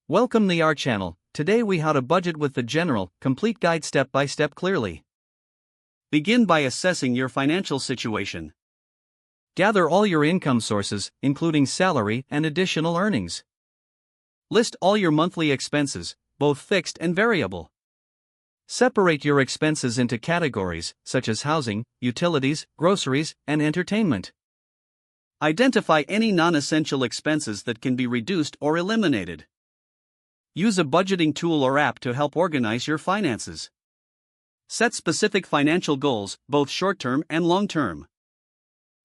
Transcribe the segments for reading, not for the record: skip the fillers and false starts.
Welcome to our channel. Today we how to budget with the general, complete guide step by step clearly. Begin by assessing your financial situation. Gather all your income sources, including salary and additional earnings. List all your monthly expenses, both fixed and variable. Separate your expenses into categories, such as housing, utilities, groceries, and entertainment. Identify any non-essential expenses that can be reduced or eliminated. Use a budgeting tool or app to help organize your finances. Set specific financial goals, both short-term and long-term.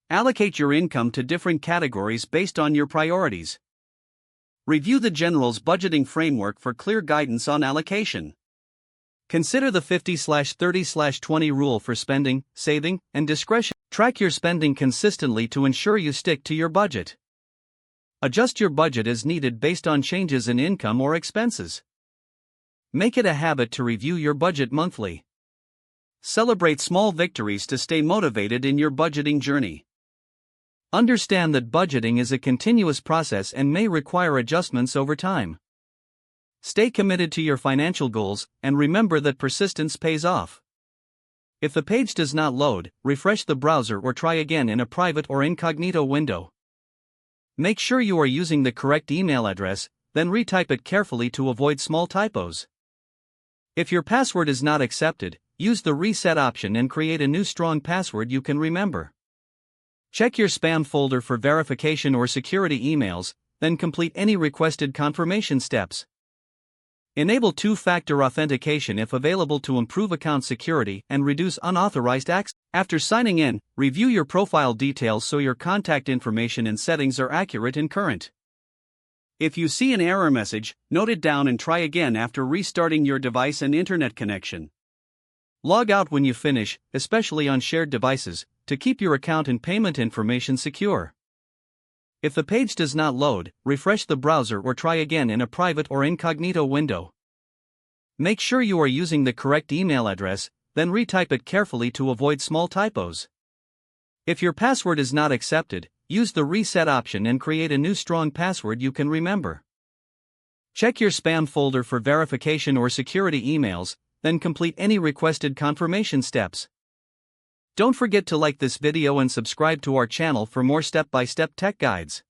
Allocate your income to different categories based on your priorities. Review the General's budgeting framework for clear guidance on allocation. Consider the 50/30/20 rule for spending, saving, and discretion. Track your spending consistently to ensure you stick to your budget. Adjust your budget as needed based on changes in income or expenses. Make it a habit to review your budget monthly. Celebrate small victories to stay motivated in your budgeting journey. Understand that budgeting is a continuous process and may require adjustments over time. Stay committed to your financial goals, and remember that persistence pays off. If the page does not load, refresh the browser or try again in a private or incognito window. Make sure you are using the correct email address, then retype it carefully to avoid small typos. If your password is not accepted, use the reset option and create a new strong password you can remember. Check your spam folder for verification or security emails, then complete any requested confirmation steps. Enable two-factor authentication if available to improve account security and reduce unauthorized access. After signing in, review your profile details so your contact information and settings are accurate and current. If you see an error message, note it down and try again after restarting your device and internet connection. Log out when you finish, especially on shared devices, to keep your account and payment information secure. If the page does not load, refresh the browser or try again in a private or incognito window. Make sure you are using the correct email address, then retype it carefully to avoid small typos. If your password is not accepted, use the reset option and create a new strong password you can remember. Check your spam folder for verification or security emails, then complete any requested confirmation steps. Don't forget to like this video and subscribe to our channel for more step-by-step tech guides.